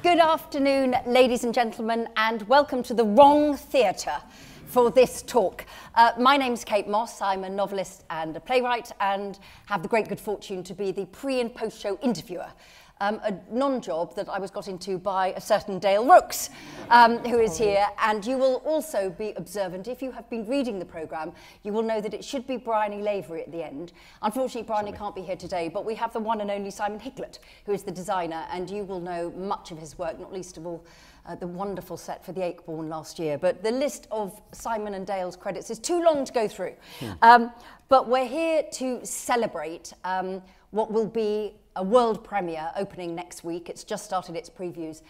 Good afternoon, ladies and gentlemen, and welcome to the wrong theatre for this talk. My name's Kate Mosse. I'm a novelist and a playwright and have the great good fortune to be the pre- and post-show interviewer. A non-job that I was got into by a certain Dale Rooks, who is here, and you will also be observant. If you have been reading the programme, you will know that it should be Bryony Lavery at the end. Unfortunately, Bryony can't be here today, but we have the one and only Simon Higlett, who is the designer, and you will know much of his work, not least of all the wonderful set for the Acheborn last year. But the list of Simon and Dale's credits is too long to go through. But we're here to celebrate what will be a world premiere opening next week. It's just started its previews.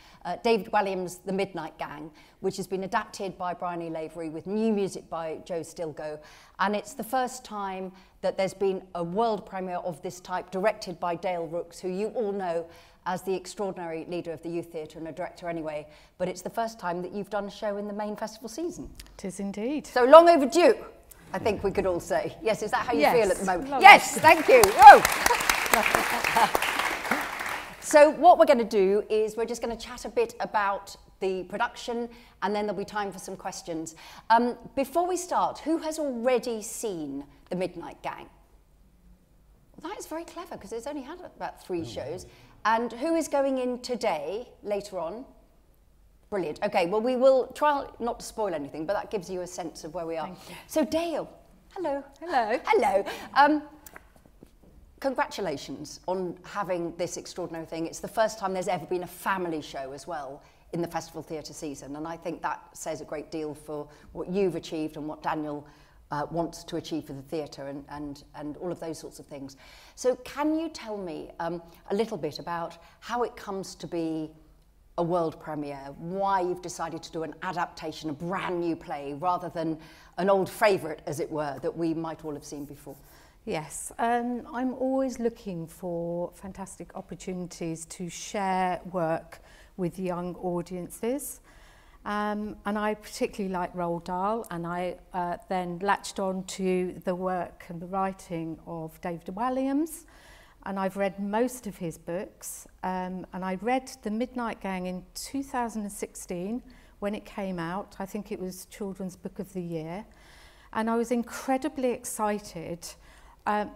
David Walliams' The Midnight Gang, which has been adapted by Bryony Lavery with new music by Joe Stilgoe. And it's the first time that there's been a world premiere of this type directed by Dale Rooks, who you all know as the extraordinary leader of the Youth Theatre and a director anyway. But it's the first time that you've done a show in the main festival season. It is indeed. So long overdue, I think we could all say. Yes, is that how you feel at the moment? Love yes, it. Thank you. Oh. So what we're going to do is we're just going to chat a bit about the production, and then there'll be time for some questions. Before we start, who has already seen The Midnight Gang? Well, that is very clever, because it's only had about 3 shows. And who is going in today, later on? Brilliant. Okay, well, we will try not to spoil anything, but that gives you a sense of where we are. Thank you. So Dale, hello. Hello. Hello. Congratulations on having this extraordinary thing. It's the first time there's ever been a family show as well in the Festival Theatre season, and I think that says a great deal for what you've achieved and what Daniel wants to achieve for the theatre and all of those sorts of things. So can you tell me a little bit about how it comes to be a world premiere, why you've decided to do an adaptation, a brand new play, rather than an old favourite, as it were, that we might all have seen before? Yes, I'm always looking for fantastic opportunities to share work with young audiences. And I particularly like Roald Dahl, and I then latched on to the work and the writing of David Walliams, and I've read most of his books. And I read The Midnight Gang in 2016 when it came out. I think it was Children's Book of the Year. And I was incredibly excited,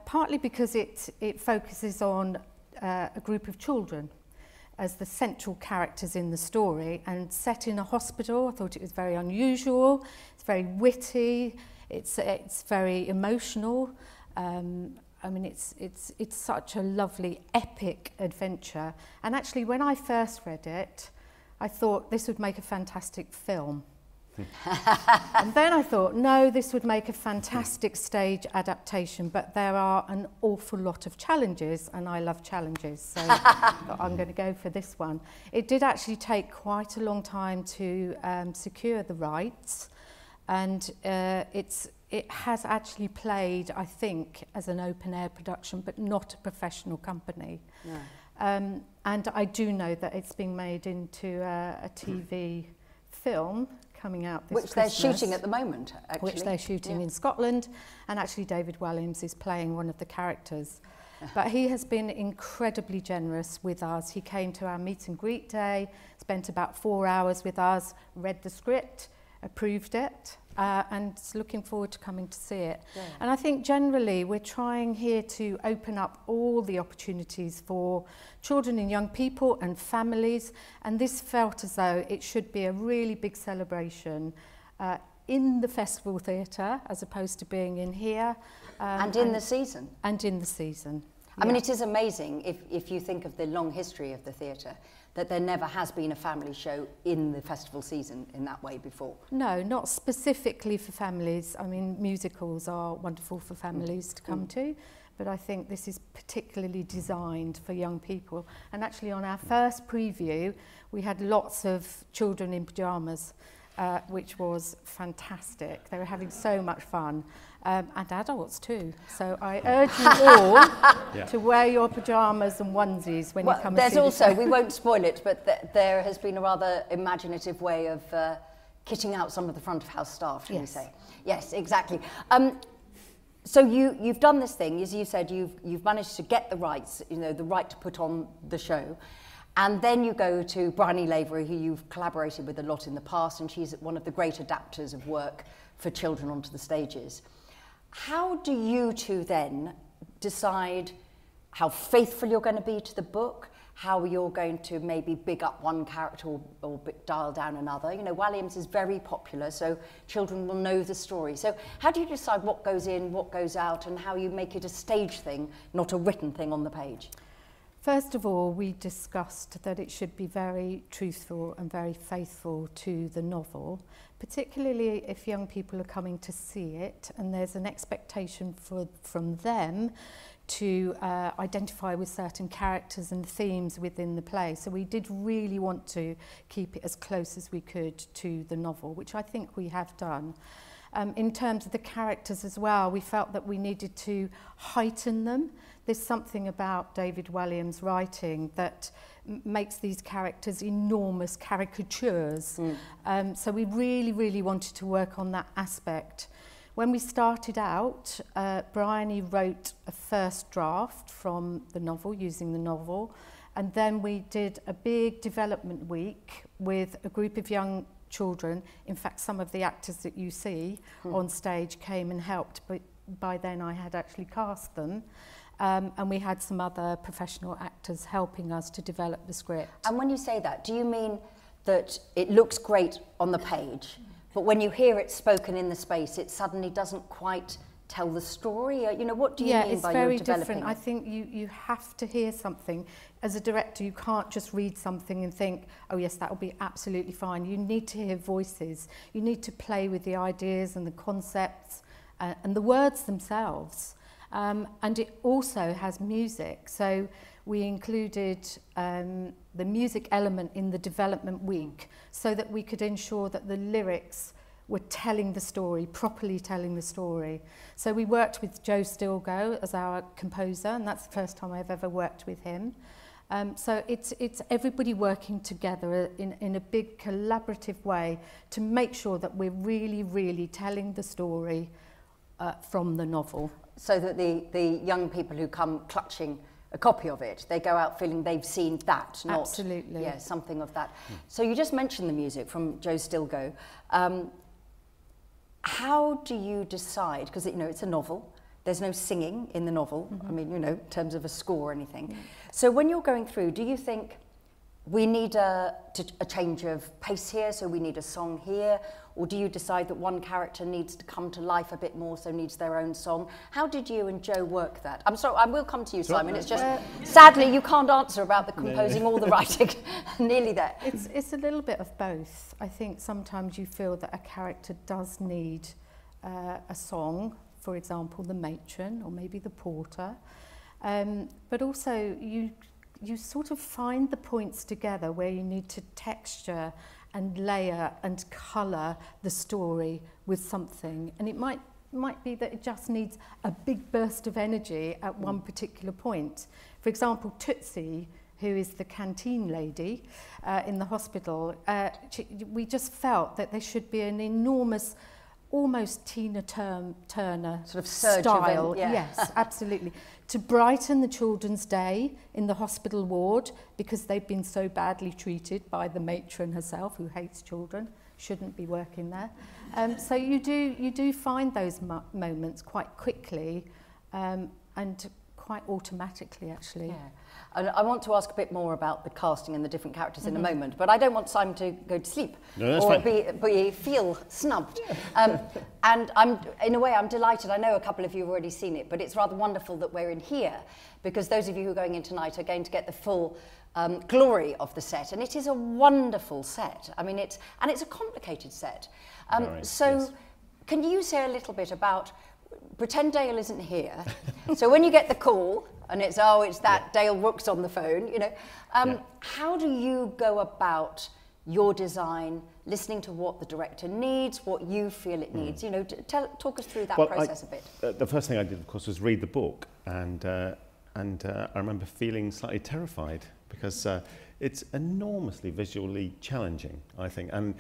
partly because it focuses on a group of children as the central characters in the story, and set in a hospital. I thought it was very unusual, it's very witty, it's very emotional. I mean, it's such a lovely, epic adventure. And actually, when I first read it, I thought this would make a fantastic film. And then I thought, no, this would make a fantastic stage adaptation, but there are an awful lot of challenges, and I love challenges, so I'm going to go for this one. It did actually take quite a long time to secure the rights, and it has actually played, I think, as an open-air production, but not a professional company. No. And I do know that it's being made into a TV film coming out this Which Christmas. they're shooting at the moment, actually. Which they're shooting in Scotland, and actually David Walliams is playing one of the characters. But he has been incredibly generous with us. He came to our meet and greet day, spent about 4 hours with us, read the script, approved it, and looking forward to coming to see it. Yeah. And I think generally we're trying here to open up all the opportunities for children and young people and families, and this felt as though it should be a really big celebration in the Festival Theatre as opposed to being in here. And in the season. And in the season. I mean, it is amazing if you think of the long history of the theatre, that there never has been a family show in the festival season in that way before. No, not specifically for families. I mean, musicals are wonderful for families to come to, but I think this is particularly designed for young people. And actually on our first preview, we had lots of children in pyjamas, which was fantastic. They were having so much fun. And adults too. So I urge you all to wear your pyjamas and onesies when you come and see There's the also, show. we won't spoil it, but there has been a rather imaginative way of kitting out some of the front of house staff, shall we say. Yes, exactly. So you've done this thing, as you said, you've managed to get the rights, the right to put on the show. And then you go to Bryony Lavery, who you've collaborated with a lot in the past, and she's one of the great adapters of work for children onto the stages. How do you two then decide how faithful you're going to be to the book, how you're going to maybe big up one character or dial down another? You know, Walliams is very popular, so children will know the story. So how do you decide what goes in, what goes out, and how you make it a stage thing, not a written thing on the page? First of all, we discussed that it should be very truthful and very faithful to the novel, particularly if young people are coming to see it and there's an expectation from them to identify with certain characters and themes within the play. So we did really want to keep it as close as we could to the novel, which I think we have done. In terms of the characters as well, we felt that we needed to heighten them. There's something about David Walliams' writing that makes these characters enormous caricatures. So we really, really wanted to work on that aspect. When we started out, Bryony wrote a first draft from the novel, using the novel, and then we did a big development week with a group of young children. In fact, some of the actors that you see on stage came and helped, but by then I had actually cast them. And we had some other professional actors helping us to develop the script. And when you say that, do you mean that it looks great on the page, but when you hear it spoken in the space, it suddenly doesn't quite tell the story? You know, what do you mean by you're developing it? Yeah, it's very different. I think you have to hear something. As a director, you can't just read something and think, oh yes, that will be absolutely fine. You need to hear voices. You need to play with the ideas and the concepts and the words themselves. And it also has music, so we included the music element in the development week so that we could ensure that the lyrics were telling the story, properly telling the story. So we worked with Joe Stilgoe as our composer, and that's the first time I've ever worked with him. So it's everybody working together in a big collaborative way to make sure that we're really, really telling the story from the novel. So that the young people who come clutching a copy of it, they go out feeling they've seen that, not absolutely, yeah, something of that. So you just mentioned the music from Joe Stilgoe. How do you decide? Because you know it's a novel. There's no singing in the novel. I mean, you know, in terms of a score or anything. So when you're going through, do you think we need a change of pace here, so we need a song here? Or do you decide that one character needs to come to life a bit more, so needs their own song? How did you and Joe work that? I'm sorry, I will come to you, Simon. It's just, sadly, you can't answer about the composing or the writing. Nearly there. It's a little bit of both. I think sometimes you feel that a character does need a song, for example, the matron or maybe the porter. But also you sort of find the points together where you need to texture and layer and colour the story with something. And it might be that it just needs a big burst of energy at one particular point. For example, Tootsie, who is the canteen lady in the hospital, we just felt that there should be an enormous, almost Tina Turner sort of surge style. Event, yeah. Yes, absolutely. To brighten the children's day in the hospital ward because they've been so badly treated by the matron herself, who hates children, shouldn't be working there. So you do find those moments quite quickly and quite automatically, actually. Yeah. And I want to ask a bit more about the casting and the different characters in a moment, but I don't want Simon to go to sleep or feel snubbed. And in a way, I'm delighted. I know a couple of you have already seen it, but it's rather wonderful that we're in here because those of you who are going in tonight are going to get the full glory of the set. And it is a wonderful set. I mean, it's a complicated set. Can you say a little bit about, pretend Dale isn't here. So when you get the call and it's that Dale Rooks on the phone, you know, how do you go about your design, listening to what the director needs, what you feel it needs? You know, talk us through that process a bit. The first thing I did, of course, was read the book, and I remember feeling slightly terrified because it's enormously visually challenging, I think, and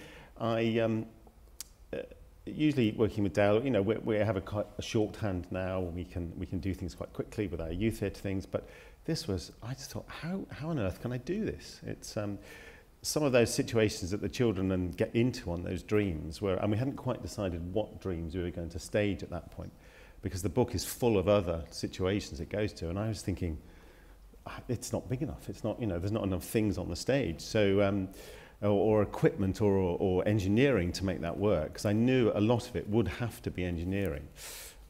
usually working with Dale, you know, we have a shorthand now. We can do things quite quickly with our youth theatre things. But this was, I just thought, how on earth can I do this? It's some of those situations that the children then get into on those dreams, and we hadn't quite decided what dreams we were going to stage at that point, because the book is full of other situations it goes to, and I was thinking, it's not big enough. It's not, you know, there's not enough things on the stage, so or equipment or engineering to make that work, because I knew a lot of it would have to be engineering,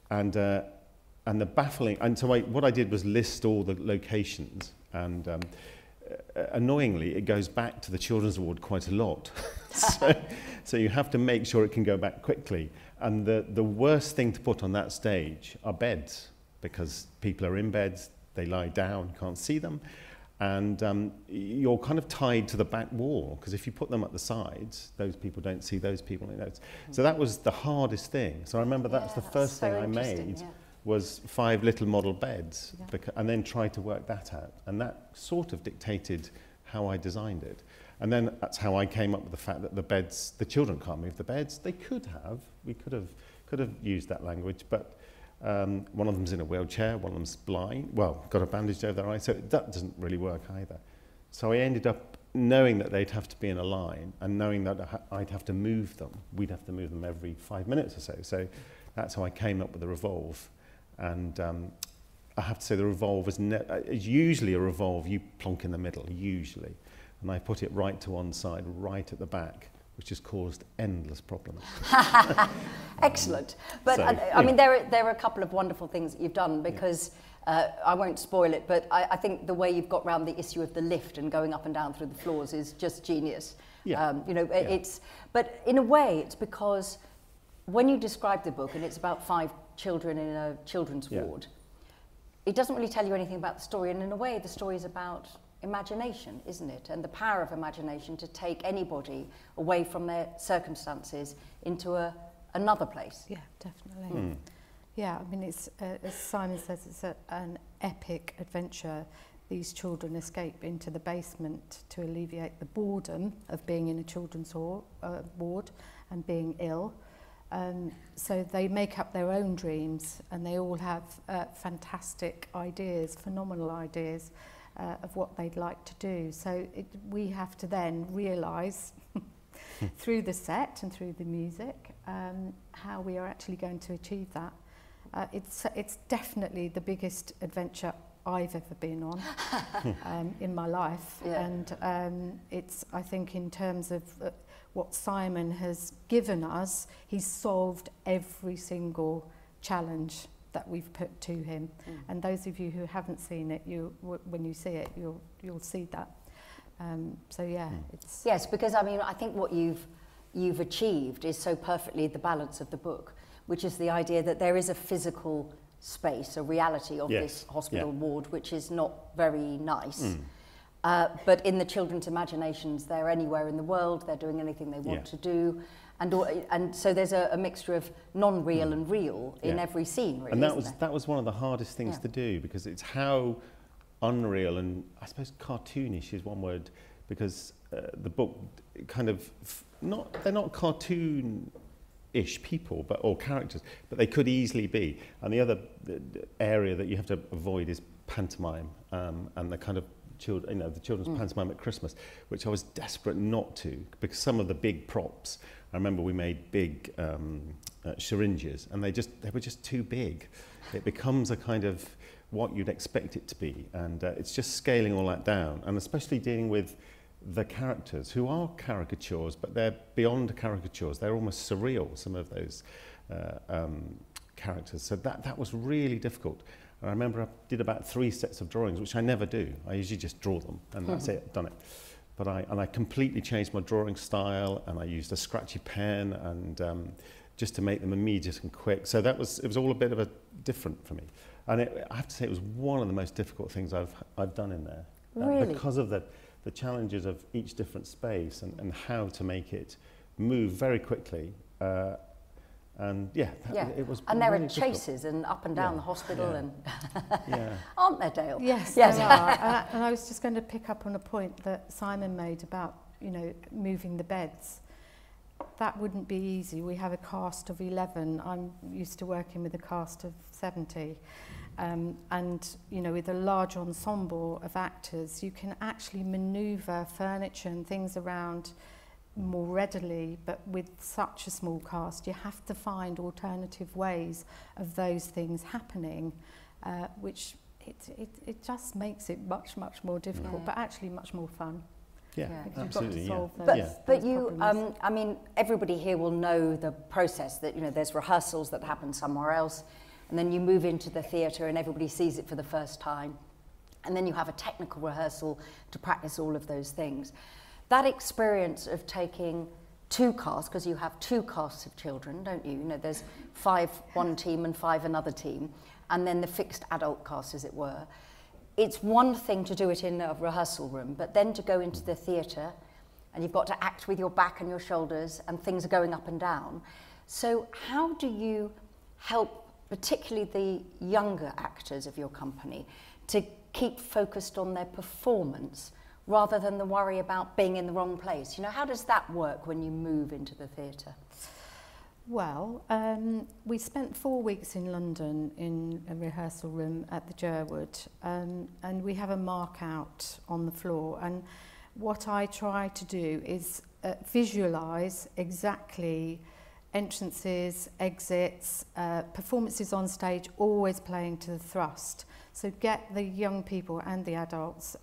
and the baffling. And so what I did was list all the locations, and annoyingly, it goes back to the Children's Ward quite a lot. so you have to make sure it can go back quickly. And the worst thing to put on that stage are beds, because people are in beds, they lie down, you can't see them, and you're kind of tied to the back wall, because if you put them at the sides, those people don't see those people. You know, so that was the hardest thing. So I remember that's the first thing I made. Was 5 little model beds, and then tried to work that out. And that sort of dictated how I designed it. And then that's how I came up with the fact that the children can't move the beds. They could have, we could have used that language, but one of them's in a wheelchair, one of them's blind, well, got a bandage over their eye, so that doesn't really work either. So I ended up knowing that they'd have to be in a line, and knowing that I'd have to move them. We'd have to move them every 5 minutes or so. So that's how I came up with the revolve. And I have to say the revolve is usually a revolve you plonk in the middle, usually. And I put it right to one side, right at the back, which has caused endless problems. Excellent. But So, I mean, there are a couple of wonderful things that you've done, because I won't spoil it, but I think the way you've got around the issue of the lift and going up and down through the floors is just genius. Yeah. You know, but in a way, it's because when you describe the book, and it's about 5 children in a children's ward, it doesn't really tell you anything about the story, and in a way the story is about imagination, isn't it? And the power of imagination to take anybody away from their circumstances into another place. Yeah, definitely. Yeah, I mean, it's as Simon says, it's an epic adventure. These children escape into the basement to alleviate the boredom of being in a children's ward and being ill. So they make up their own dreams, and they all have fantastic ideas, phenomenal ideas of what they'd like to do. So we have to then realise through the set and through the music how we are actually going to achieve that. It's definitely the biggest adventure I've ever been on in my life, and it's, I think, in terms of what Simon has given us, he's solved every single challenge that we've put to him. And those of you who haven't seen it, when you see it, you'll see that. So yeah, it's... Yes, because I mean, I think what you've achieved is so perfectly the balance of the book, which is the idea that there is a physical space, a reality of this hospital ward, which is not very nice. But in the children's imaginations, they're anywhere in the world, they're doing anything they want to do. And so there's a mixture of non-real and real in every scene, really. And that was one of the hardest things to do, because it's how unreal and, I suppose, cartoonish is one word, because the book kind of, they're not cartoon-ish people or characters, but they could easily be. And the other area that you have to avoid is pantomime, and the kind of the children's pantomime at Christmas, which I was desperate not to, because some of the big props, I remember we made big syringes, and they were just too big. It becomes a kind of what you'd expect it to be, and it's just scaling all that down, and especially dealing with the characters, who are caricatures, but they're beyond caricatures. They're almost surreal, some of those characters. So that was really difficult. And I remember I did about 3 sets of drawings, which I never do. I usually just draw them, and that's it, done it. But I completely changed my drawing style, and I used a scratchy pen, and just to make them immediate and quick. So it was all a bit of a different for me. And I have to say, it was one of the most difficult things I've done in there. Really? Because of the challenges of each different space, and how to make it move very quickly. It was. And there really are chases and up and down the hospital, and aren't there, Dale? Yes, there are. And I was just going to pick up on a point that Simon made about, moving the beds. that wouldn't be easy. We have a cast of 11. I'm used to working with a cast of 70. And, you know, with a large ensemble of actors, you can actually manoeuvre furniture and things around more readily, but with such a small cast, you have to find alternative ways of those things happening, which it just makes it much more difficult, but actually much more fun. Yeah, absolutely. But you, I mean, everybody here will know the process that, you know, there's rehearsals that happen somewhere else, and then you move into the theatre and everybody sees it for the first time, and then you have a technical rehearsal to practice all of those things. That experience of taking two casts, because you have two casts of children, don't you? You know, there's 5 one team and 5 another team, and then the fixed adult cast, as it were. It's one thing to do it in a rehearsal room, but then to go into the theatre, and you've got to act with your back and your shoulders, and things are going up and down. So how do you help, particularly the younger actors of your company, to keep focused on their performance, rather than the worry about being in the wrong place? You know, how does that work when you move into the theatre? Well, we spent 4 weeks in London in a rehearsal room at the Jerwood, and we have a mark out on the floor, and what I try to do is visualise exactly entrances, exits, performances on stage, always playing to the thrust. So get the young people and the adults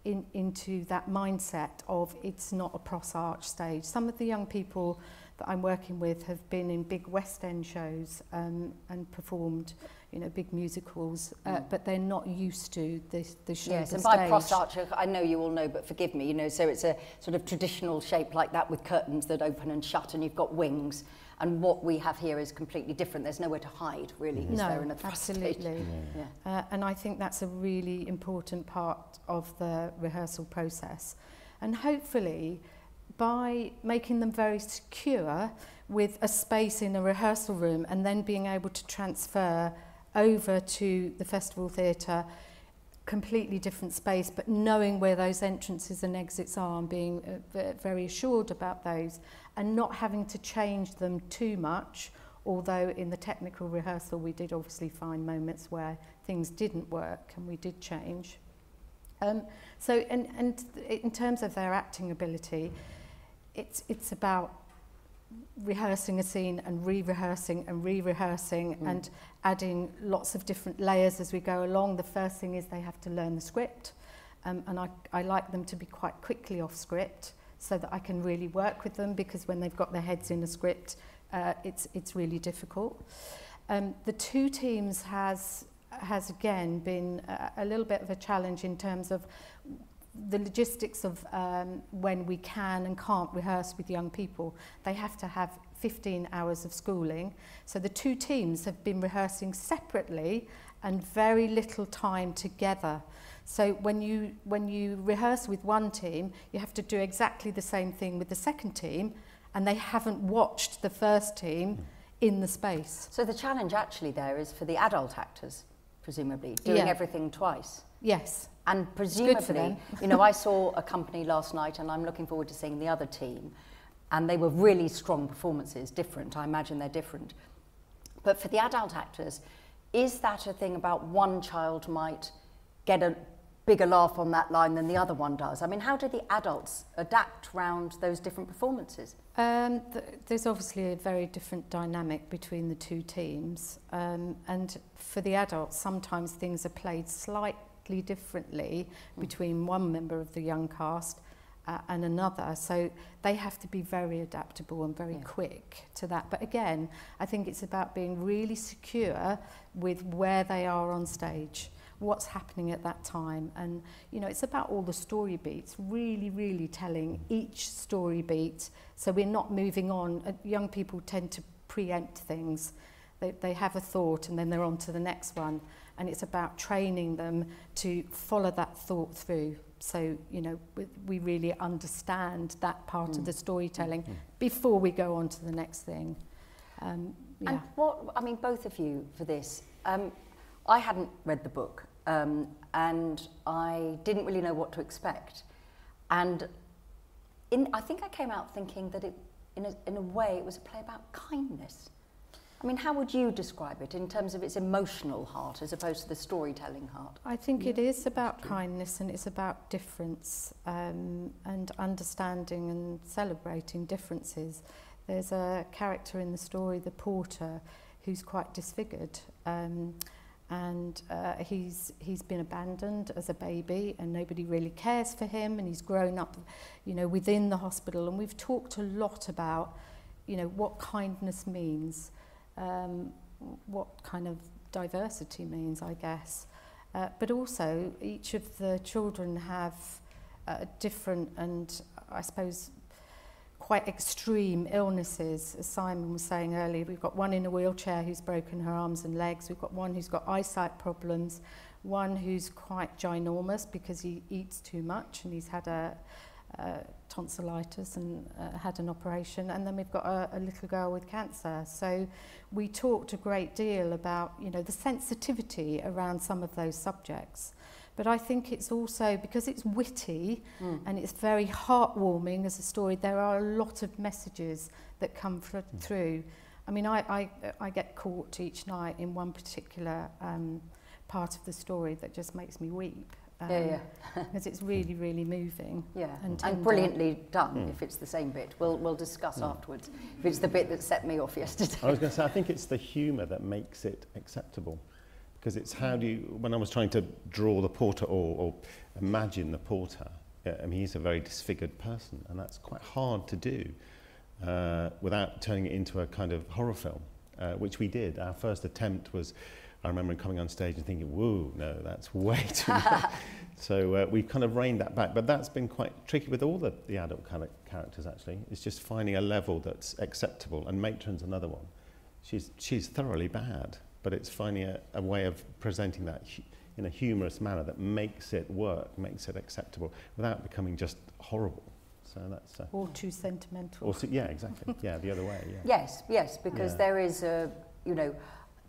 into that mindset of it's not a cross arch stage. Some of the young people that I'm working with have been in big West End shows and performed, you know, big musicals, but they're not used to the show. Yes, and by cross arch, I know you all know, but forgive me, you know, so it's a sort of traditional shape like that with curtains that open and shut, and you've got wings. And what we have here is completely different. There's nowhere to hide, really, is there, in a thrust absolutely. stage? Yeah. And I think that's a really important part of the rehearsal process. And hopefully, by making them very secure with a space in a rehearsal room and then being able to transfer over to the Festival Theatre, completely different space, but knowing where those entrances and exits are and being very assured about those and not having to change them too much, although in the technical rehearsal we did obviously find moments where things didn't work and we did change. So in terms of their acting ability, it's about rehearsing a scene and re-rehearsing and re-rehearsing and adding lots of different layers as we go along. The first thing is they have to learn the script, and I like them to be quite quickly off script so that I can really work with them, because when they've got their heads in a script, it's really difficult. The two teams has again been a little bit of a challenge in terms of the logistics of when we can and can't rehearse with young people. They have to have 15 hours of schooling. So the two teams have been rehearsing separately and very little time together. So when you rehearse with one team, you have to do exactly the same thing with the second team, and they haven't watched the first team in the space. So the challenge actually there is for the adult actors, presumably, doing everything twice. Yes. And presumably, you know, I saw a company last night, and I'm looking forward to seeing the other team, and they were really strong performances, different. I imagine they're different. But for the adult actors, is that a thing about one child might get a bigger laugh on that line than the other one does? I mean, how do the adults adapt around those different performances? There's obviously a very different dynamic between the two teams. And for the adults, sometimes things are played slightly differently between one member of the young cast and another, so they have to be very adaptable and very quick to that. But again, I think it's about being really secure with where they are on stage, what's happening at that time, and you know, it's about all the story beats, really telling each story beat, so we're not moving on. Young people tend to preempt things. They have a thought and then they're on to the next one, and it's about training them to follow that thought through. So, you know, we really understand that part of the storytelling before we go on to the next thing. And what, I mean, both of you for this, I hadn't read the book and I didn't really know what to expect. And I think I came out thinking that in a way, it was a play about kindness. I mean, how would you describe it in terms of its emotional heart as opposed to the storytelling heart? I think it is about kindness, and it's about difference, and understanding and celebrating differences. There's a character in the story, the porter, who's quite disfigured, and he's been abandoned as a baby, and nobody really cares for him, and he's grown up, you know, within the hospital. And we've talked a lot about, you know, what kindness means, what kind of diversity means, I guess. But also, each of the children have different and, I suppose, quite extreme illnesses. As Simon was saying earlier, we've got one in a wheelchair who's broken her arms and legs. We've got one who's got eyesight problems, one who's quite ginormous because he eats too much and he's had a tonsillitis and had an operation, and then we've got a little girl with cancer. So we talked a great deal about, you know, the sensitivity around some of those subjects. But I think it's also, because it's witty and it's very heartwarming as a story, there are a lot of messages that come through. I mean, I get caught each night in one particular part of the story that just makes me weep. Because it's really, really moving. Yeah, and brilliantly done, if it's the same bit. We'll discuss afterwards, if it's the bit that set me off yesterday. I was going to say, I think it's the humour that makes it acceptable. Because it's how do you, when I was trying to draw the porter or imagine the porter, I mean, he's a very disfigured person, and that's quite hard to do without turning it into a kind of horror film, which we did. Our first attempt was, I remember coming on stage and thinking, whoa, no, that's way too much. So we kind of reined that back. But that's been quite tricky with all the adult characters, actually. It's just finding a level that's acceptable. And Matron's another one. She's thoroughly bad, but it's finding a way of presenting that in a humorous manner that makes it work, makes it acceptable, without becoming just horrible. So that's... or too sentimental. Or yeah, exactly. Yeah, the other way, yeah. Yes, because there is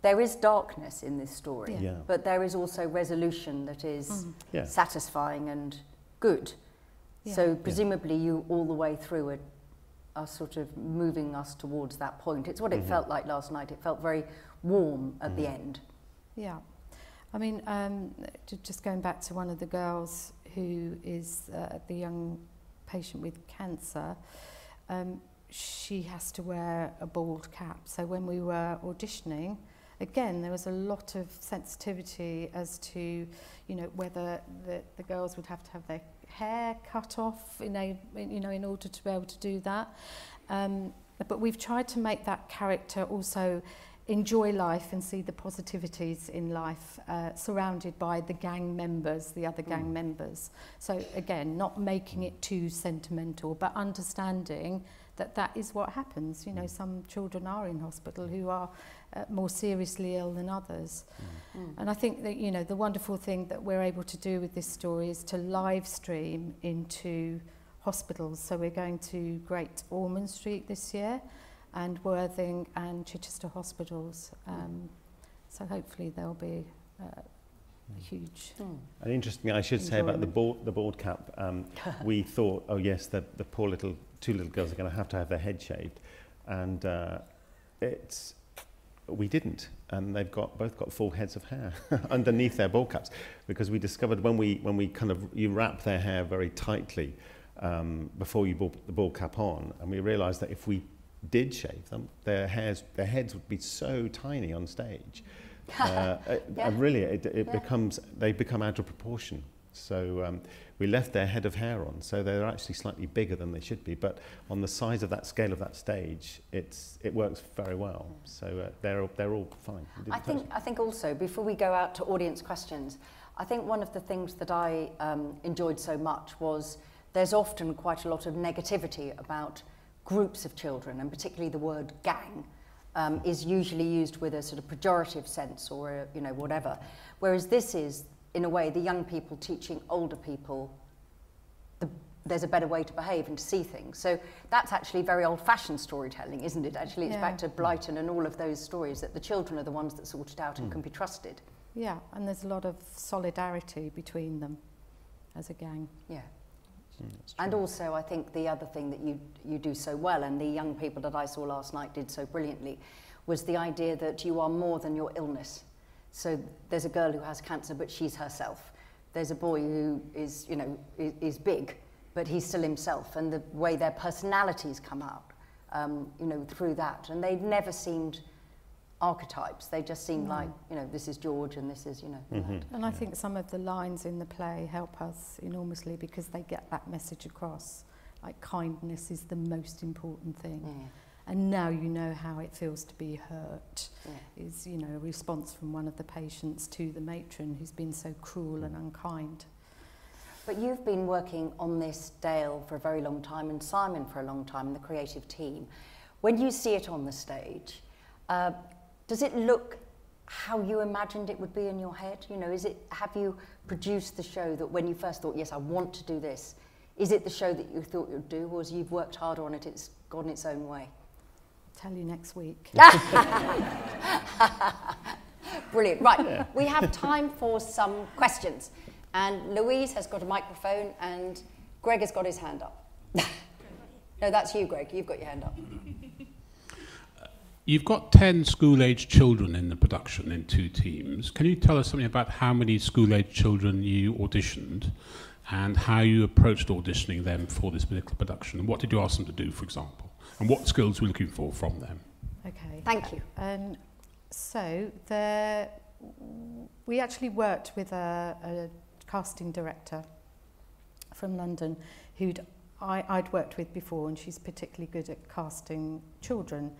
there is darkness in this story, but there is also resolution that is satisfying and good. Yeah. So presumably you all the way through are sort of moving us towards that point. It's what it felt like last night. It felt very warm at the end. Yeah. I mean, just going back to one of the girls who is the young patient with cancer, she has to wear a bald cap. So when we were auditioning, again, there was a lot of sensitivity as to, you know, whether the girls would have to have their hair cut off, in order to be able to do that. But we've tried to make that character also enjoy life and see the positivities in life, surrounded by the gang members, the other gang members. So again, not making it too sentimental, but understanding that that is what happens. You know, some children are in hospital who are more seriously ill than others. And I think that, you know, the wonderful thing that we're able to do with this story is to live stream into hospitals. So we're going to Great Ormond Street this year, and Worthing and Chichester hospitals. So hopefully there'll be a huge And interesting, I should say about the bald cap, we thought, oh yes, the poor two little girls are going to have their head shaved, and we didn't, and they've both got full heads of hair underneath their bald caps, because we discovered when we you wrap their hair very tightly before you put the bald cap on, and we realised that if we did shave them, their heads would be so tiny on stage. Really, they become out of proportion. So we left their head of hair on, so they're actually slightly bigger than they should be. But on the size of that scale of that stage, it works very well. So they're all fine. I think also, before we go out to audience questions, I think one of the things that I enjoyed so much was there's often quite a lot of negativity about groups of children, and particularly the word gang is usually used with a sort of pejorative sense, or whatever. Whereas this is, in a way, the young people teaching older people there's a better way to behave and to see things. So that's actually very old-fashioned storytelling, isn't it? Actually, it's back to Blighton and all of those stories, that the children are the ones that sort it out and can be trusted. Yeah, and there's a lot of solidarity between them as a gang. Yeah. And also, I think the other thing that you do so well, and the young people that I saw last night did so brilliantly, was the idea that you are more than your illness. So there's a girl who has cancer, but she's herself. There's a boy who is, you know, is big, but he's still himself, and the way their personalities come out, you know, through that. And they never seemed archetypes. They just seemed like, you know, this is George and this is, you know. That. And I think some of the lines in the play help us enormously because they get that message across. Like, kindness is the most important thing. And now you know how it feels to be hurt, is, you know, a response from one of the patients to the matron who's been so cruel and unkind. But you've been working on this, Dale, for a very long time, and Simon for a long time, and the creative team. When you see it on the stage, does it look how you imagined it would be in your head? You know, have you produced the show that when you first thought, yes, I want to do this, is it the show that you thought you'd do, or as you've worked harder on it, it's gone its own way? Tell you next week. Brilliant. Right, we have time for some questions. And Louise has got a microphone and Greg has got his hand up. No, that's you, Greg. You've got your hand up. You've got 10 school-age children in the production in 2 teams. Can you tell us something about how many school-age children you auditioned and how you approached auditioning them for this particular production? And what did you ask them to do, for example? And what skills were you looking for from them? Okay. Thank you. So we actually worked with a casting director from London who I'd worked with before, and she's particularly good at casting children.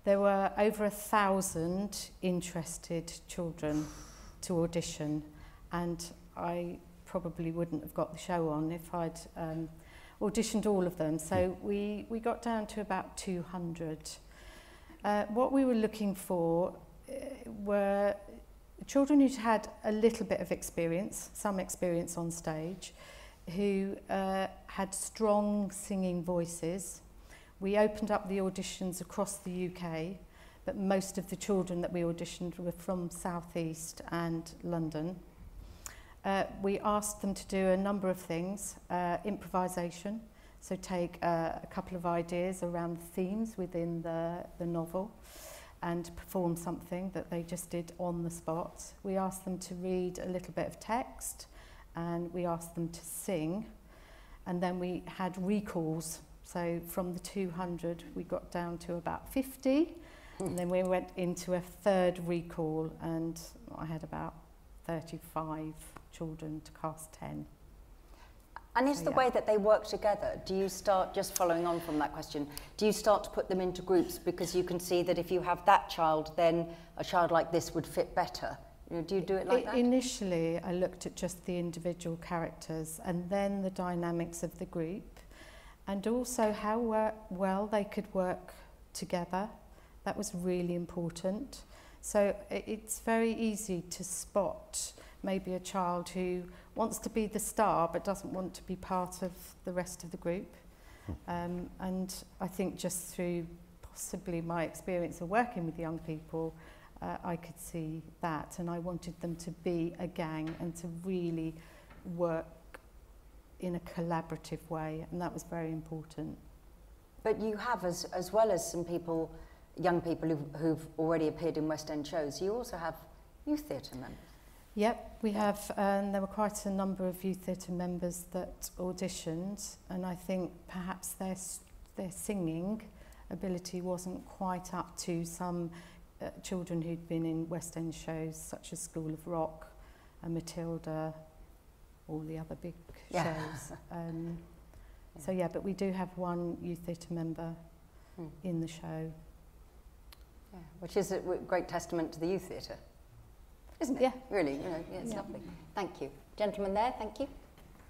There were over 1,000 interested children to audition, and I probably wouldn't have got the show on if I'd auditioned all of them. So we got down to about 200. What we were looking for were children who'd had a little bit of experience, some experience on stage, who had strong singing voices. We opened up the auditions across the UK, but most of the children that we auditioned were from South East and London. We asked them to do a number of things, improvisation, so take a couple of ideas around themes within the novel and perform something that they just did on the spot. We asked them to read a little bit of text, and we asked them to sing, and then we had recalls. So from the 200 we got down to about 50, and then we went into a third recall, and I had about 35 children to cast 10. And is the way that they work together, do you start, just following on from that question, do you start to put them into groups because you can see that if you have that child, then a child like this would fit better? You know, do you do it like that? Initially, I looked at just the individual characters and then the dynamics of the group, and also how well they could work together. That was really important. So it's very easy to spot maybe a child who wants to be the star but doesn't want to be part of the rest of the group. And I think just through possibly my experience of working with young people, I could see that, and I wanted them to be a gang and to really work in a collaborative way, and that was very important. But you have, as well as some people, young people who've already appeared in West End shows, you also have youth theatre members. Yep, we have, there were quite a number of youth theatre members that auditioned, and I think perhaps their singing ability wasn't quite up to some children who'd been in West End shows such as School of Rock and Matilda, all the other big shows. So yeah, but we do have one youth theatre member in the show. Yeah, which is a great testament to the youth theatre, isn't it? Yeah. Really, you know, yeah, it's lovely. Thank you. Gentleman there, thank you.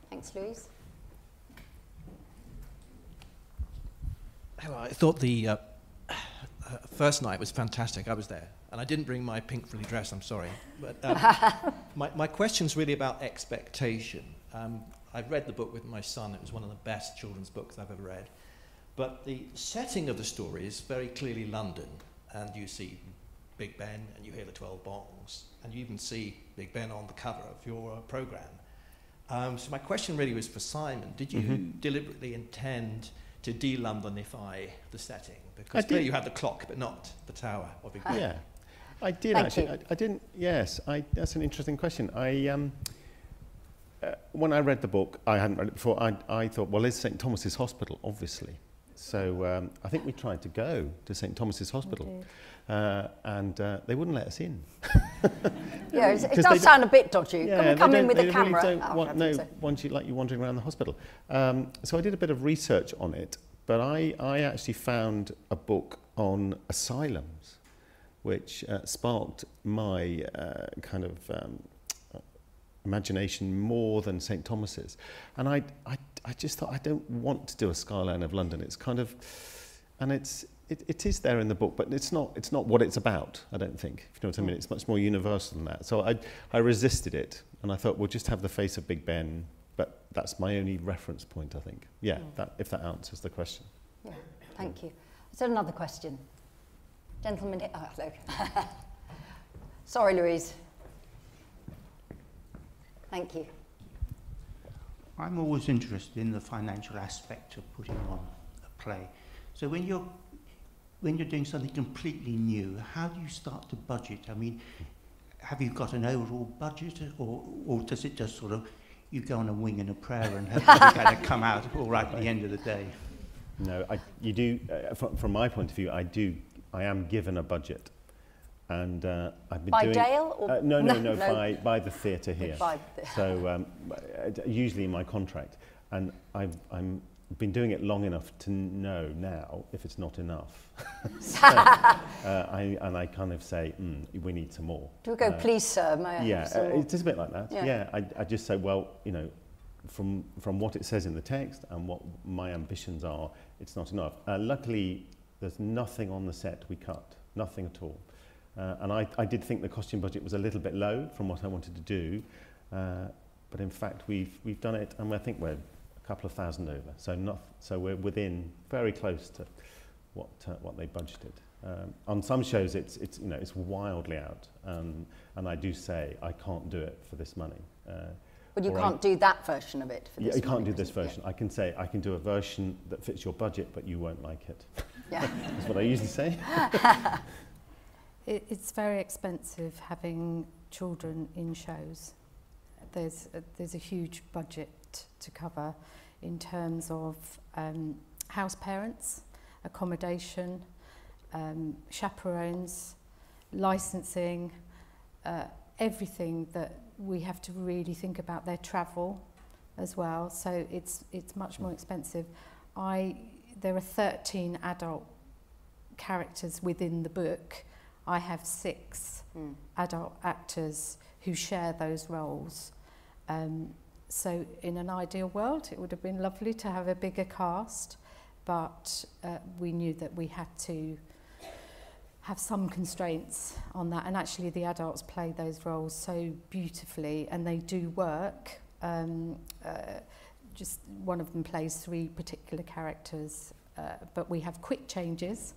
Thanks, Louise. Hello, I thought the first night was fantastic. I was there, and I didn't bring my pink frilly dress, I'm sorry. But my question's really about expectation. I've read the book with my son. It was one of the best children's books I've ever read. But the setting of the story is very clearly London, and you see Big Ben, and you hear the 12 bongs, and you even see Big Ben on the cover of your programme. So my question really was for Simon. Did you deliberately intend to de-Londonify the setting? Because clearly you had the clock, but not the tower. Yeah, I did actually. I didn't. Yes, that's an interesting question. When I read the book, I hadn't read it before. I thought, well, it's St Thomas's Hospital, obviously. So I think we tried to go to St Thomas's Hospital, and they wouldn't let us in. Yeah, it does sound a bit dodgy. Yeah, Can we come in with a camera? Really want you wandering around the hospital. So I did a bit of research on it, but I actually found a book on asylums, which sparked my kind of imagination more than St Thomas's. And I just thought, I don't want to do a skyline of London. It's kind of, and it is there in the book, but it's not what it's about, I don't think, if you know what I mean. It's much more universal than that. So I resisted it, and I thought, we'll just have the face of Big Ben, but that's my only reference point, I think. Yeah, if that answers the question. Yeah, thank you. Is there another question? Gentleman here. Oh, look. Sorry, Louise. Thank you. I'm always interested in the financial aspect of putting on a play. So when you're doing something completely new, how do you start to budget? I mean, have you got an overall budget, or does it just sort of, you go on a wing and a prayer and hope it's going to come out all right at the end of the day? No, you do. From my point of view, I am given a budget. And I've been doing... By Dale? Or no, by the theatre here. So usually in my contract. And I've been doing it long enough to know now if it's not enough. I kind of say, we need some more. Do we go, please, sir? May I have some more? It's a bit like that. Yeah, I just say, well, you know, from what it says in the text and what my ambitions are, it's not enough. Luckily, there's nothing on the set we cut, nothing at all. And I did think the costume budget was a little bit low from what I wanted to do, but in fact we've done it, and I think we're a couple of thousand over. So we're within, very close to what they budgeted. On some shows it's wildly out, and I do say I can't do it for this money. But you can't do that version of it for this money. You can't do this version. I can say I can do a version that fits your budget, but you won't like it. Yeah, that's what I usually say. It's very expensive having children in shows. There's a huge budget to cover in terms of house parents, accommodation, chaperones, licensing, everything that we have to really think about, their travel as well. So it's much more expensive. There are 13 adult characters within the book. I have 6 adult actors who share those roles. So in an ideal world, it would have been lovely to have a bigger cast, but we knew that we had to have some constraints on that. And actually the adults play those roles so beautifully, and they do work. Just one of them plays 3 particular characters, but we have quick changes.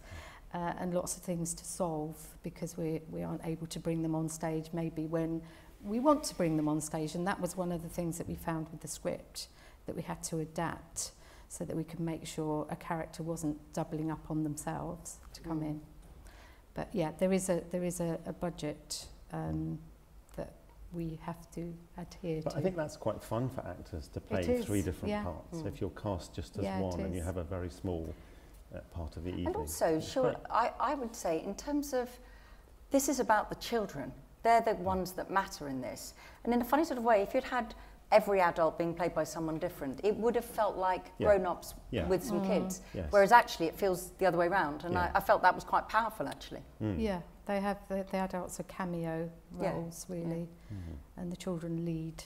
And lots of things to solve because we aren't able to bring them on stage maybe when we want to bring them on stage. And that was one of the things that we found with the script, that we had to adapt so that we could make sure a character wasn't doubling up on themselves to come in. But yeah, there is a budget that we have to adhere to. I think that's quite fun for actors to play 3 different parts. If you're cast just as one and you have a very small part of the evening. And also, I would say, in terms of, this is about the children. They're the ones that matter in this. And in a funny sort of way, if you'd had every adult being played by someone different, it would have felt like grown-ups with some kids. Yes. Whereas actually it feels the other way around. And I felt that was quite powerful, actually. Yeah, they have, the adults are cameo roles, really. And the children lead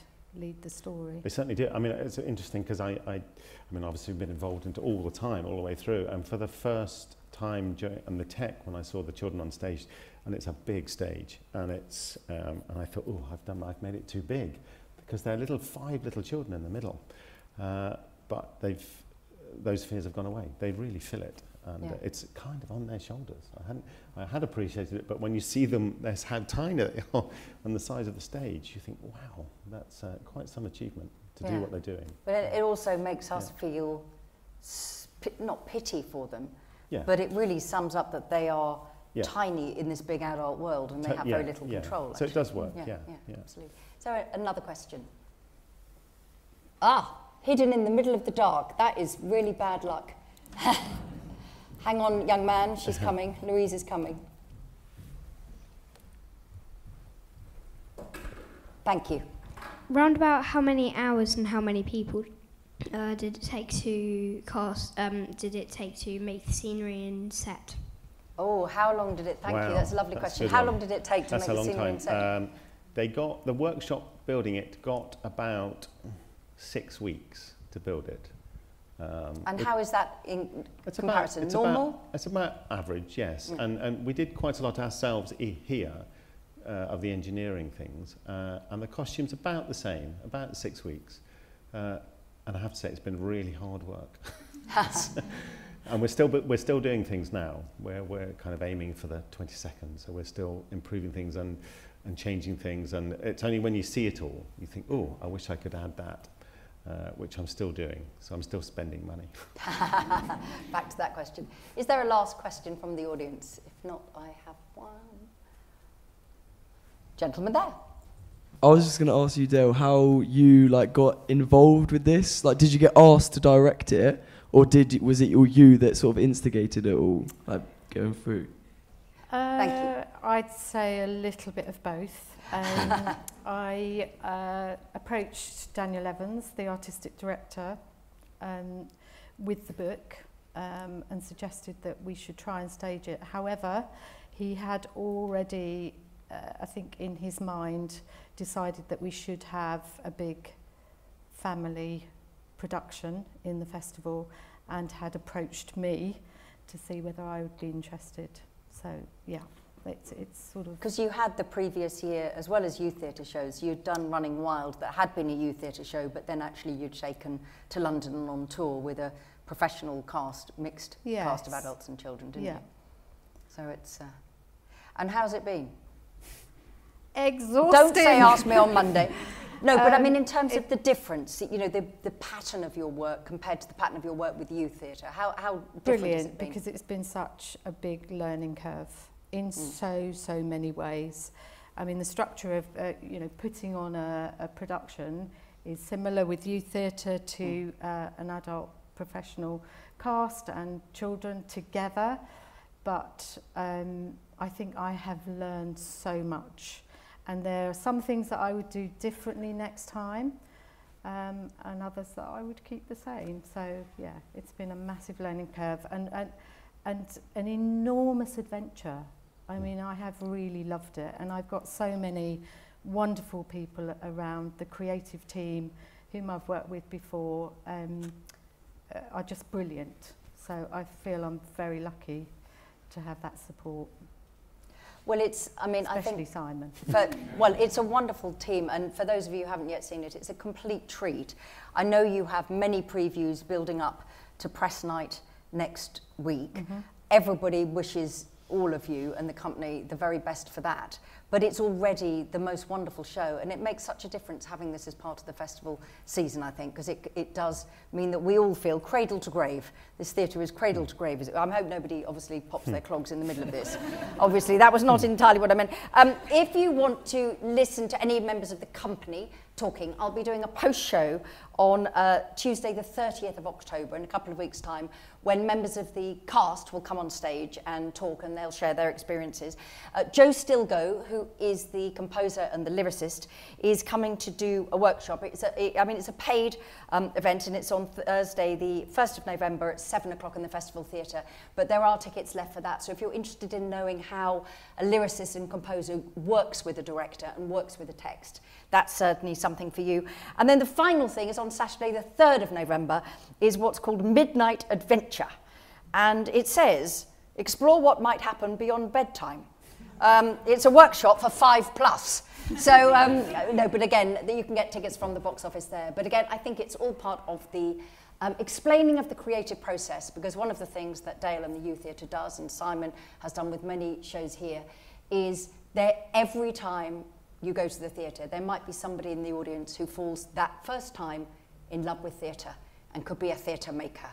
the story. They certainly do. I mean, it's interesting because I mean, obviously we've been involved into all the way through. And for the first time on the tech, when I saw the children on stage, and it's a big stage, and it's and I thought, oh, I've made it too big, because they're 5 little children in the middle. But those fears have gone away. They really fill it. and it's kind of on their shoulders. I had appreciated it, but when you see them, they're tiny on the size of the stage, you think, wow, that's quite some achievement to do what they're doing. But it also makes us feel not pity for them, Yeah. but it really sums up that they are tiny in this big adult world, and they have very little control. So it does work. Yeah, absolutely. So another question. Hidden in the middle of the dark. That is really bad luck. Hang on, young man, she's coming. Louise is coming. Thank you. Round about how many hours and how many people did it take to cast? Did it take to make the scenery and set? Oh, how long did it? Thank you. That's a lovely question. How long did it take to make the scenery and set? They got the workshop building it got about 6 weeks to build it. And how is that in comparison? Normal? It's about average, yes. And we did quite a lot ourselves here of the engineering things. And the costume's about the same, about 6 weeks. And I have to say, it's been really hard work. And we're still doing things now. We're kind of aiming for the 22nd, so we're still improving things and changing things. And it's only when you see it all, you think, oh, I wish I could add that. Which I'm still doing, so I'm still spending money. Back to that question. Is there a last question from the audience? If not, I have one. Gentleman there. I was just going to ask you, Dale, how you got involved with this. Did you get asked to direct it, or was it you that sort of instigated it all, going through? Thank you. I'd say a little bit of both. I approached Daniel Evans, the artistic director, with the book and suggested that we should try and stage it. However, he had already, I think in his mind, decided that we should have a big family production in the festival and had approached me to see whether I would be interested. So, yeah. It's sort of... Because you had the previous year, as well as youth theatre shows, you'd done Running Wild that had been a youth theatre show, but then actually you'd taken to London and on tour with a professional cast, mixed cast of adults and children, didn't you? So it's... and how's it been? Exhausting. Don't say ask me on Monday. No, but I mean in terms of the difference, you know, the pattern of your work compared to the pattern of your work with youth theatre, how different Brilliant, has it been? because it's been such a big learning curve in so many ways. I mean, the structure of, putting on a production is similar with youth theatre to an adult professional cast and children together, but I think I have learned so much. And there are some things that I would do differently next time, and others that I would keep the same. So, yeah, it's been a massive learning curve and an enormous adventure. I mean, I have really loved it, and I've got so many wonderful people around. The creative team, whom I've worked with before, are just brilliant. So I feel I'm very lucky to have that support. Well, Especially I think Simon. It's a wonderful team, and for those of you who haven't yet seen it, it's a complete treat. I know you have many previews building up to press night next week. Mm-hmm. Everybody wishes all of you and the company the very best for that, but it's already the most wonderful show, and it makes such a difference having this as part of the festival season, I think, because it does mean that we all feel cradle to grave. This theatre is cradle to grave. I hope nobody obviously pops their clogs in the middle of this. Obviously, that was not entirely what I meant. If you want to listen to any members of the company talking, I'll be doing a post-show on Tuesday the 30th of October in a couple of weeks' time, when members of the cast will come on stage and talk, and they'll share their experiences. Joe Stilgoe, who is the composer and the lyricist, is coming to do a workshop. It's a paid event, and it's on Thursday the 1st of November at 7 o'clock in the Festival Theatre, but there are tickets left for that. So if you're interested in knowing how a lyricist and composer works with a director and works with a text, that's certainly something for you. And then the final thing is on Saturday the 3rd of November is what's called Midnight Adventure. And it says, explore what might happen beyond bedtime. It's a workshop for 5+. So, no, but again, you can get tickets from the box office there. But again, I think it's all part of the explaining of the creative process, because one of the things that Dale and the Youth Theatre does, and Simon has done with many shows here, is that every time you go to the theatre, there might be somebody in the audience who falls that first time in love with theatre and could be a theatre maker.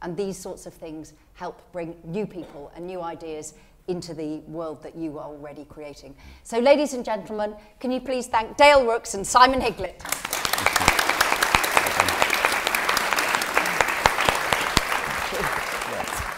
And these sorts of things help bring new people and new ideas into the world that you are already creating. So ladies and gentlemen, can you please thank Dale Rooks and Simon Higlett. Thank you.